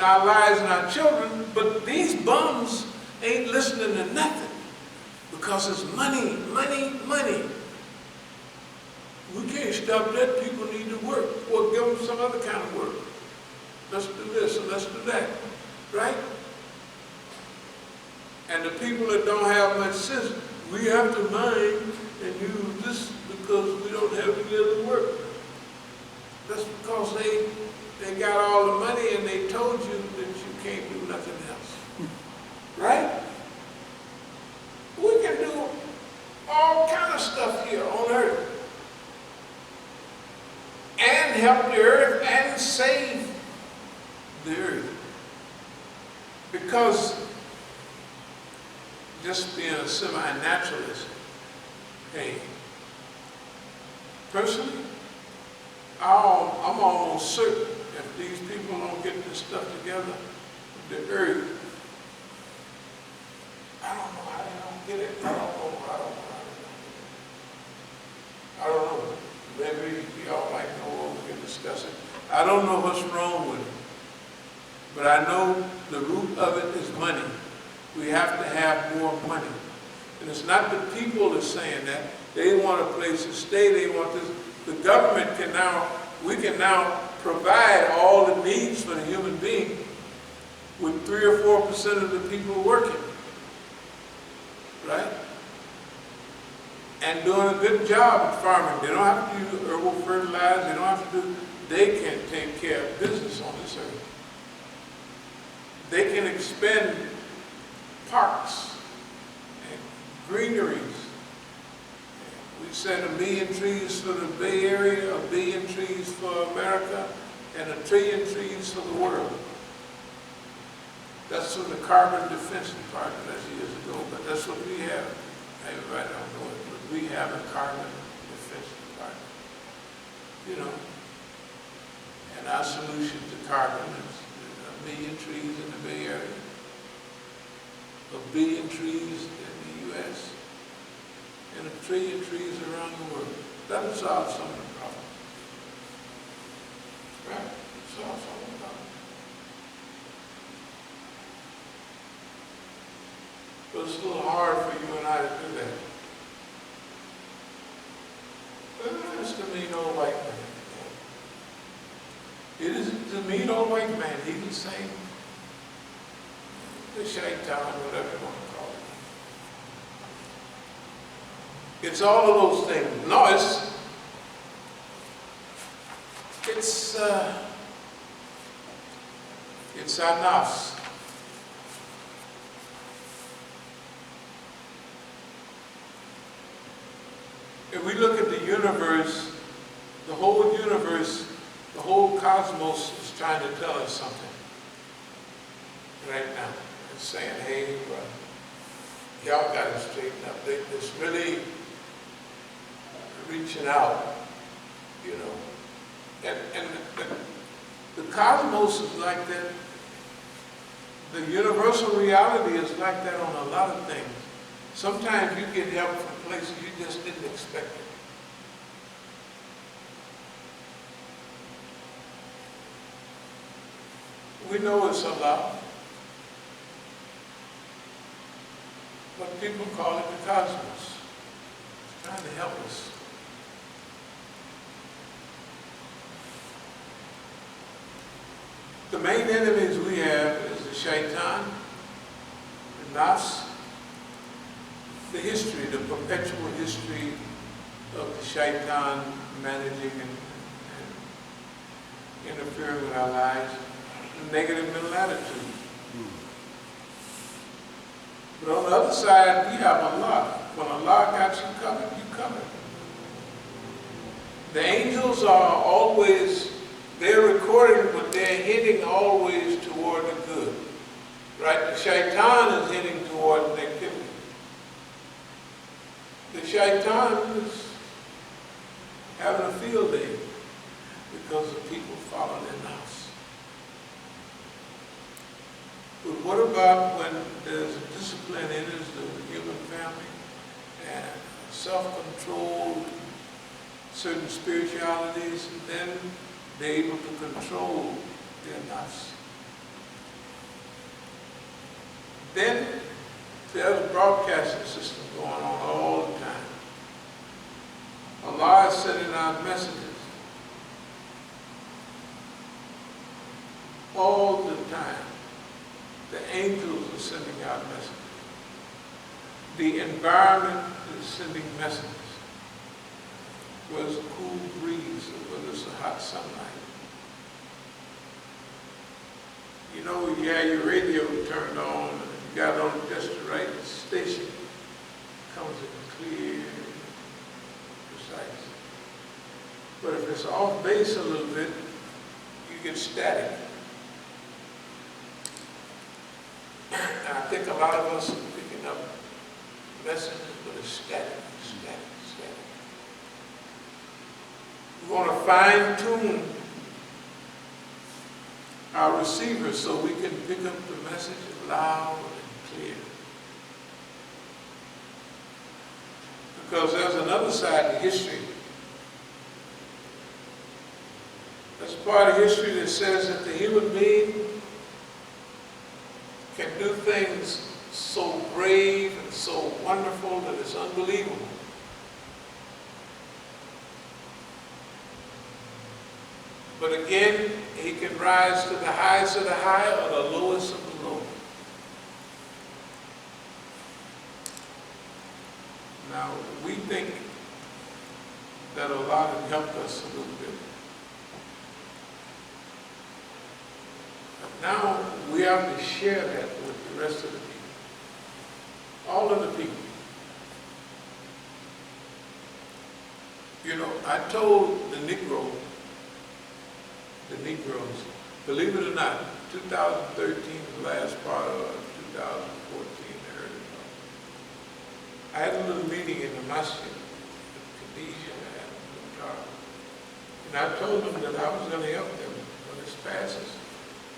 and our lives and our children, but these bums ain't listening to nothing because it's money, money, money. We can't stop that. People need to work. Well, give them some other kind of work. Let's do this and let's do that, right? And the people that don't have much sense, we have to mine and use this because we don't have any other work. That's because they got all the money and they told you that you can't do nothing else, right? We can do all kind of stuff here on earth and help the earth and save the earth. Because just being a semi-naturalist, hey, personally, I'm almost certain if these people don't get this stuff together, the earth, I don't know how they don't get it. I don't know. Maybe y'all might know or we can discuss it. I don't know what's wrong with it. But I know the root of it is money. We have to have more money. And it's not the people that's saying that. They want a place to stay. They want this. The government we can now provide all the needs for the human being with 3 or 4% of the people working. Right? And doing a good job at farming. They don't have to use herbal fertilizer. They don't have to do, they can take care of business on this earth. They can expend parks and greeneries. We said 1 million trees for the Bay Area, 1 billion trees for America, and 1 trillion trees for the world. That's from the Carbon Defense Department, that's years ago, but that's what we have. Everybody don't know it, but we have a Carbon Defense Department. You know, and our solution to carbon is 1 million trees in the Bay Area, 1 billion trees in the U.S., and 1 trillion trees around the world. That would solve some of the problems. Right? Solve some of the problems. But it's a little hard for you and I to do that. But it's the mean old white man. It isn't the mean old white man. He's the same. The shaitan, whatever you want to call it. It's all of those things. No, it's our nafs. If we look at the universe, the whole universe, the whole cosmos is trying to tell us something right now. It's saying, hey, y'all got to straighten up. It's really reaching out, you know. And the cosmos is like that. The universal reality is like that on a lot of things. Sometimes you get help from places you just didn't expect it. We know it's Allah, but people call it the cosmos. It's trying to help us. The main enemies we have is the shaitan, the nafs, the history, the perpetual history of the shaitan managing and interfering with our lives, the negative mental attitude. But on the other side, we have Allah. When Allah got you covered, you covered. The angels are always, they're recording, but they're heading always toward the good. Right? The shaitan is heading toward negativity. The shaitan is having a field day because the people follow their nafs. But what about when there's a discipline in the human family and self-control, certain spiritualities, and then they're able to control their nafs. There's a broadcasting system going on all the time. Allah is sending out messages all the time. The angels are sending out messages. The environment is sending messages. Whether it's a cool breeze or whether it's a hot sunlight. You know, you have your radio turned on and you got it on just the right station. It comes in clear, precise. But if it's off base a little bit, you get static. And I think a lot of us are picking up messages, but it's static, static, static. We want to fine-tune our receivers so we can pick up the message loud and clear. Because there's another side to history. There's a part of history that says that the human being can do things so brave and so wonderful that it's unbelievable. But again, he can rise to the highest of the high or the lowest of the low. Now, we think that Allah has helped us a little bit. But now we have to share that with the rest of the people. All of the people. You know, I told the Negroes, believe it or not, 2013, the last part of 2014, I heard it. I had a little meeting in the Masjid, Khadijah and and I told them that I was going to help them when this passes.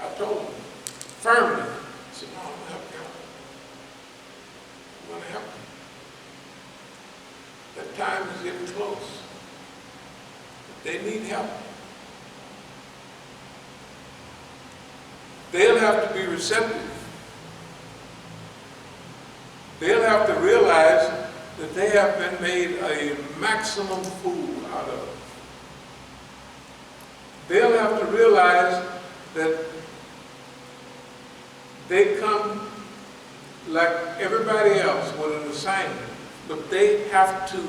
I told them firmly, I said, no, I'm going to help you. I'm going to help you. That time is getting close. They need help. They'll have to be receptive. They'll have to realize that they have been made a maximum fool out of. They'll have to realize that they come like everybody else with an assignment, but they have to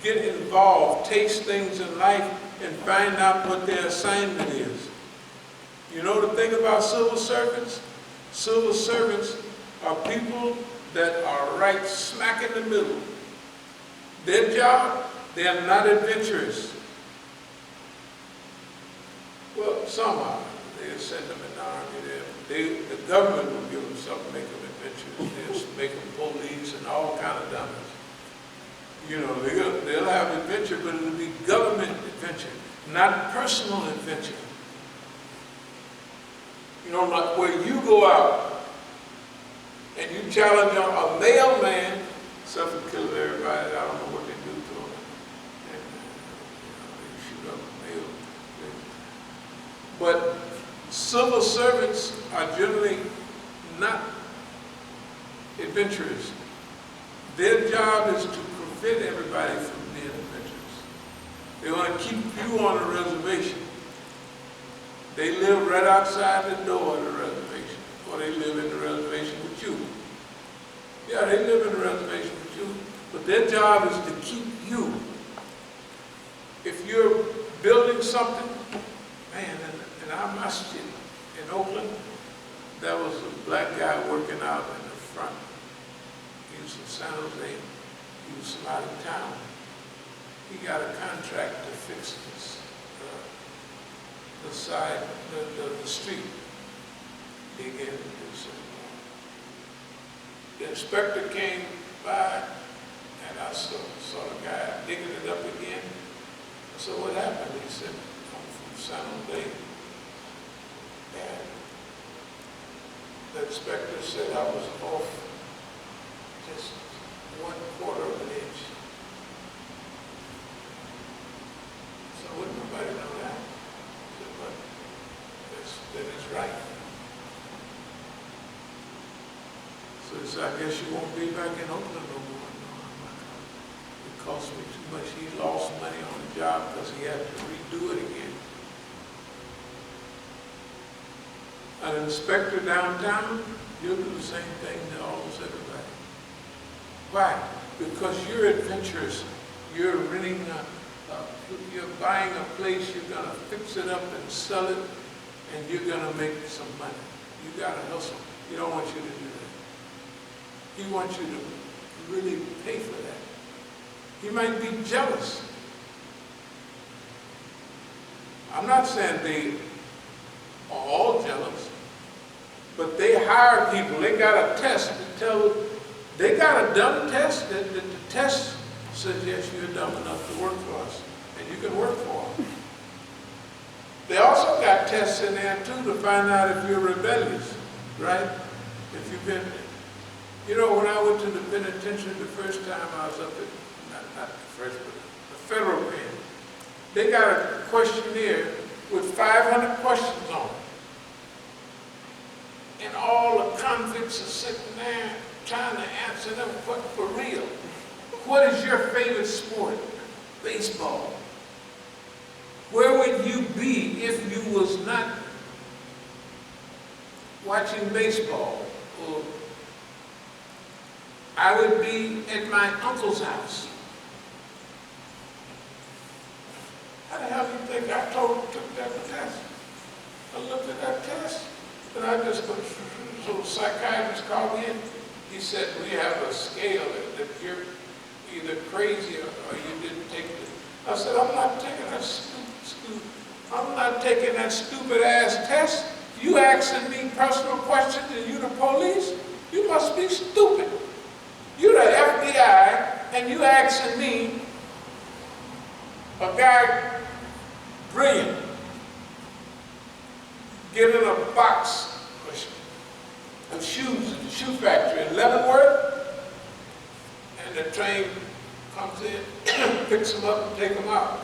get involved, taste things in life, and find out what their assignment is. You know the thing about civil servants? Civil servants are people that are right smack in the middle. Their job, they are not adventurous. Well, some are. They'll send them in the army. The government will give them something, make them adventurous. They'll make them police and all kind of dummies. You know, they'll have adventure, but it'll be government adventure, not personal adventure. You know, like where you go out and you challenge a mailman, suffer kill everybody. I don't know what they do to them. And, they shoot up mail. But civil servants are generally not adventurous. Their job is to prevent everybody from being adventurous. They want to keep you on a reservation. They live right outside the door of the reservation, or they live in the reservation with you. Yeah, they live in the reservation with you, but their job is to keep you. If you're building something, man, in our Masjid in Oakland, there was a black guy working out in the front. He was from San Jose. He was from out of town. He got a contract to fix this. The side, the street, dig in and do something. The inspector came by, and I saw the guy digging it up again. I said, what happened? He said, I'm from San Jose. And the inspector said I was off just 1/4 of an inch. So wouldn't nobody know that? That is right. So Because I guess you won't be back in Oakland no more. No, I'm not coming. It cost me too much. He lost money on the job because he had to redo it again. An inspector downtown, you'll do the same thing to almost everybody. Why? Because you're adventurous. You're renting you're buying a place, you're gonna fix it up and sell it, and you're gonna make some money. You gotta hustle. He don't want you to do that. He wants you to really pay for that. He might be jealous. I'm not saying they are all jealous, but they hire people. They got a test to tell, they got a dumb test that the test says, yes, you're dumb enough to work for us, and you can work for them. They also got tests in there too to find out if you're rebellious, right? If you've been, you know, when I went to the penitentiary the first time I was up at, not the first, but the federal pen, they got a questionnaire with 500 questions on it. And all the convicts are sitting there trying to answer them for real. What is your favorite sport? Baseball. Where would you be if you was not watching baseball? Or I would be at my uncle's house. How the hell do you think I took that test? I looked at that test, and I just go, so the psychiatrist called me in. He said, we have a scale that you're either crazy or you didn't take it. I said, I'm not taking that stupid ass test. You asking me personal questions and you the police? You must be stupid. You're the FBI and you asking me, a guy brilliant, get in a box of shoes at the shoe factory in Leavenworth, and the train comes in, picks them up and take them out.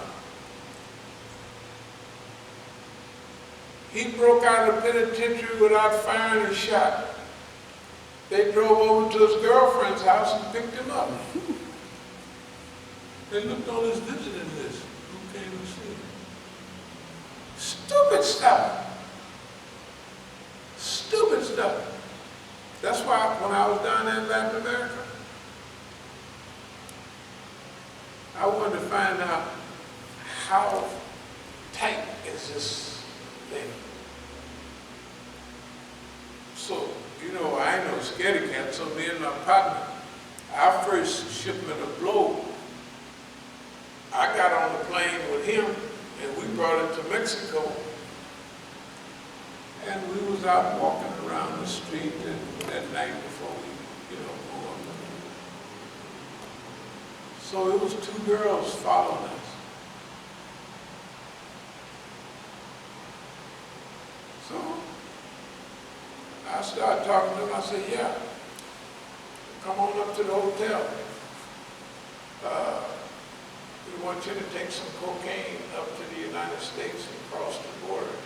He broke out of the penitentiary without firing a shot. They drove over to his girlfriend's house and picked him up. They looked on his visiting list. Who came to see him? Stupid stuff. Stupid stuff. That's why when I was down there in Latin America, I wanted to find out how tight is this thing. So, you know, I ain't no scaredy cat, so me and my partner, our first shipment of blow, I got on the plane with him and we brought it to Mexico. And we was out walking around the street that night before we, you know, go up. So it was two girls following us. So I started talking to them. I said, yeah, come on up to the hotel. We want you to take some cocaine up to the United States and cross the border.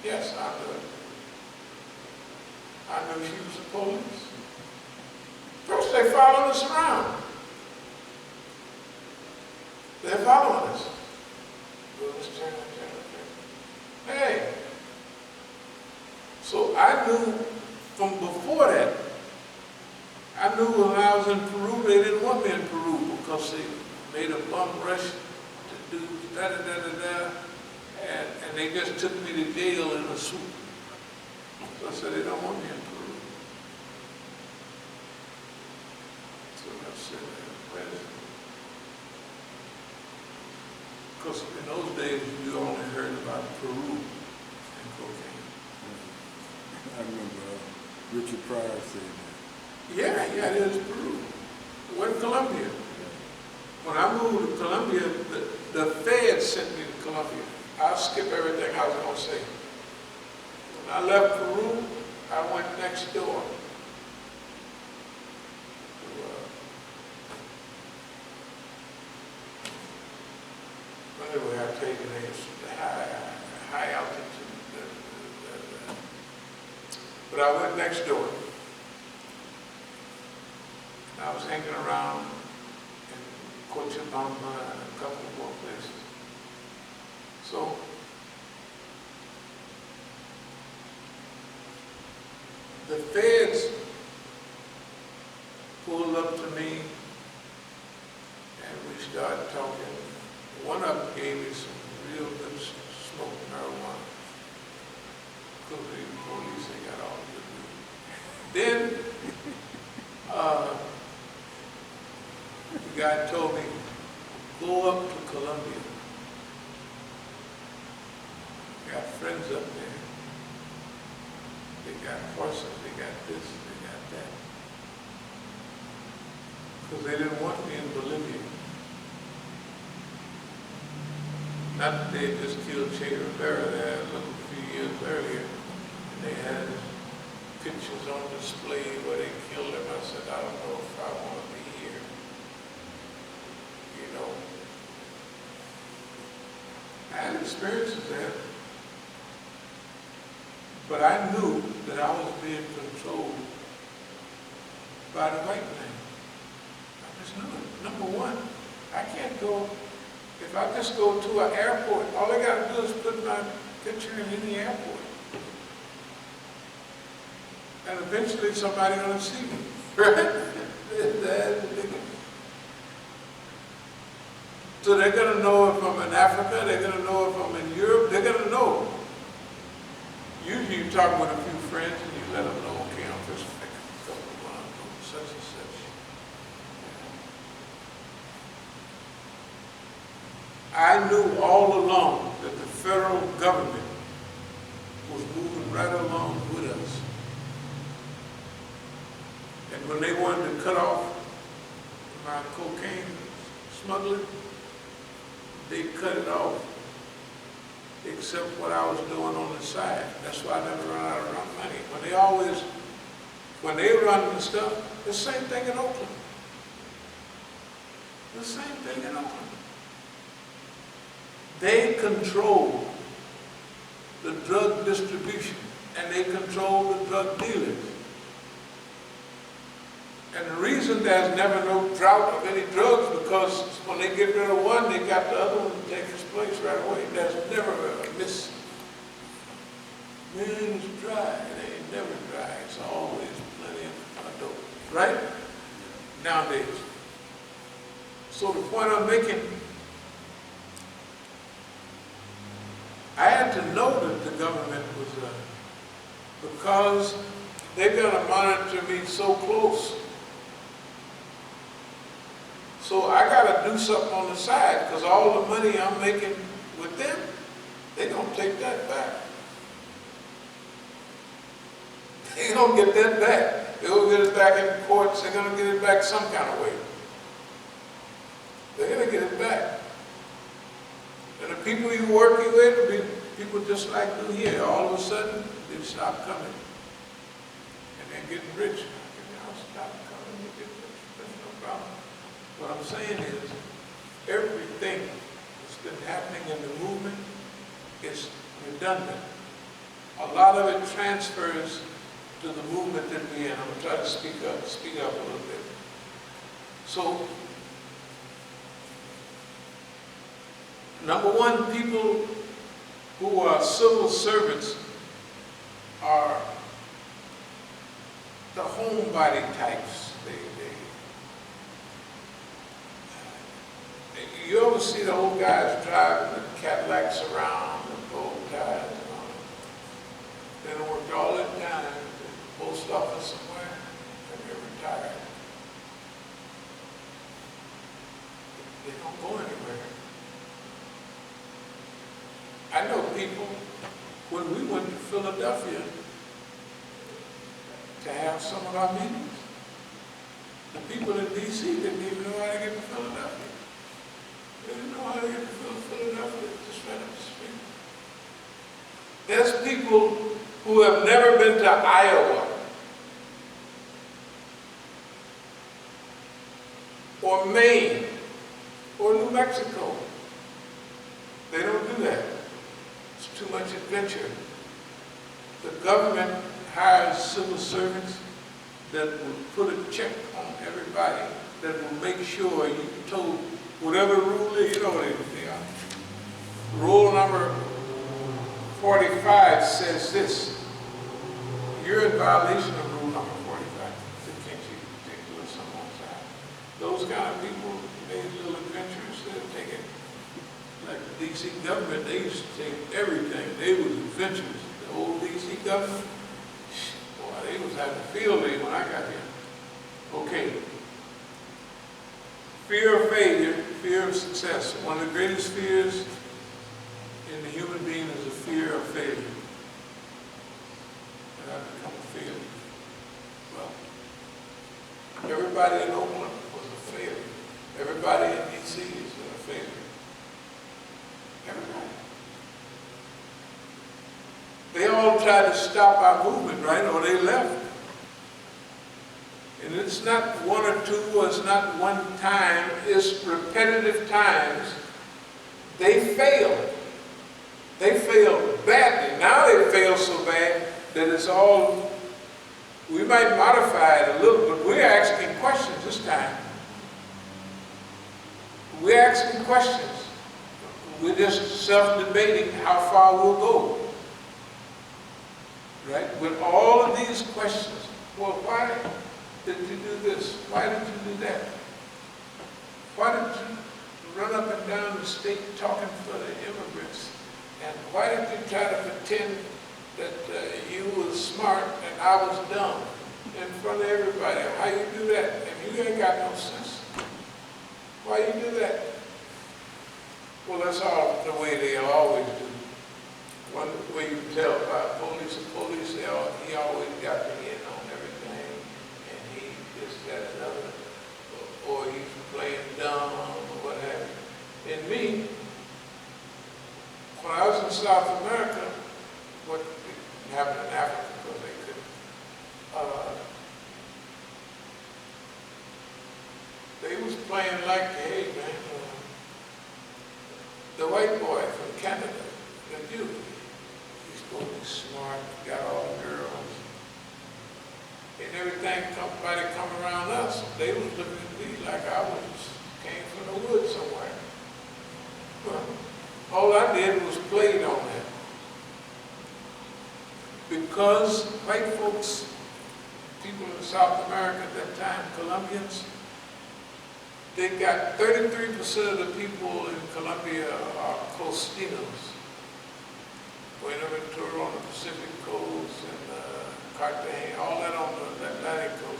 Yes, I knew it. I knew she was the police. First, they followed us around. They're following us. Hey. So I knew from before that, I knew when I was in Peru, they didn't want me in Peru because they made a bum rush to do da-da-da-da-da. And they just took me to jail in a suit. So I said, they don't want me in Peru. So I said, where is it? Because in those days, you only heard about Peru and cocaine. I remember Richard Pryor saying that. Yeah, it is Peru. Went to Colombia. When I moved to Colombia, the feds sent me to Colombia. I'll skip everything I was going to say. When I left Peru, I went next door. Anyway, I tell you, the high altitude, But I went next door. And I was hanging around in Cochabamba and a couple more places. So, the feds pulled up to me and we started talking. One of them gave me some real good smoke marijuana. Because the police, they got all the good weed. Then, the guy told me, go up to Colombia. Got friends up there. They got horses, they got this, they got that. Because they didn't want me in Bolivia. Not that they had just killed Che Rivera there a few years earlier, and they had pictures on display where they killed him. I said, I don't know if I want to be here. You know. I had experiences there. But I knew that I was being controlled by the white man. I just knew it. Number one, I can't go, if I just go to an airport, all I got to do is put my picture in any airport. And eventually somebody's going to see me, right? So they're going to know if I'm in Africa, they're going to know if I'm in Europe, they're going to know. Usually you talk with a few friends and you let them know, okay, I'm just making a couple of runs, such and such. I knew all along that the federal government was moving right along with us. And when they wanted to cut off my cocaine smuggling, they cut it off. Except what I was doing on the side. That's why I never run out of money. When they run the stuff, the same thing in Oakland. The same thing in Oakland. They control the drug distribution and they control the drug dealers. And the reason there's never no drought of any drugs because when they get rid of one, they got the other one to take its place right away. There's never a miss. Man, it's dry. It ain't never dry. It's always plenty of dope. Right? Nowadays. So the point I'm making, I had to know that the government was, because they're going to monitor me so close. So I got to do something on the side because all the money I'm making with them, they're going to take that back. They're going to get that back. They're going to get it back in the courts. They're going to get it back some kind of way. They're going to get it back. And the people you're working with will be people just like you here. All of a sudden, they stop coming. And they're getting rich. I'll stop coming. You get rich. That's no problem. What I'm saying is, everything that's been happening in the movement is redundant. A lot of it transfers to the movement that we're in. I'm going to try to speak up a little bit. So, number one, people who are civil servants are the homebody types. You ever see the old guys driving the Cadillacs around, the old guys and all that? They done worked all that time at the post office somewhere, and they're retired. They don't go anywhere. I know people, when we went to Philadelphia to have some of our meetings, the people in D.C. didn't even know how to get to Philadelphia. They didn't know how to get to Philadelphia, just right up the street. There's people who have never been to Iowa or Maine or New Mexico. They don't do that. It's too much adventure. The government hires civil servants that will put a check on everybody, that will make sure you told whatever rule is, you know what they are. Rule number 45 says this. You're in violation of rule number 45. Can't you take to someone's side? Those kind of people made little adventures. They're taking, like the D.C. government, they used to take everything. They was adventurous. The old D.C. government, boy, they was having a field day when I got here. Okay. Fear of failure, fear of success. One of the greatest fears in the human being is a fear of failure. And I've become a failure. Well, everybody in Oakland was a failure. Everybody in D.C. is a failure. Everybody. They all tried to stop our movement, right? Or they left. And it's not one or two, or it's not one time, it's repetitive times. They failed. They failed badly. Now they fail so bad that it's all, we might modify it a little, but we're asking questions this time. We're asking questions. We're just self-debating how far we'll go. Right? With all of these questions, well, why did you do this? Why did you do that? Why did you run up and down the state talking for the immigrants? And why did you try to pretend that you was smart and I was dumb in front of everybody? How you do that? And you ain't got no sense. Why you do that? Well, that's all the way they'll always do. One way you can tell by police, he always got the in on everything, and he this, that, and other, or he's playing dumb, or what have you. And me, when I was in South America, what happened in Africa, because they couldn't, they was playing like, hey man, the white boy from Canada, the dude, he's supposed to be smart, got all the girls, and everything, somebody come around us, they was looking at me like I came from the woods somewhere. Well, all I did was played on that. Because white folks, people in South America at that time, Colombians, they got 33% of the people in Colombia are costinos. Buenaventura on the Pacific coast and Cartagena, all that on the Atlantic coast.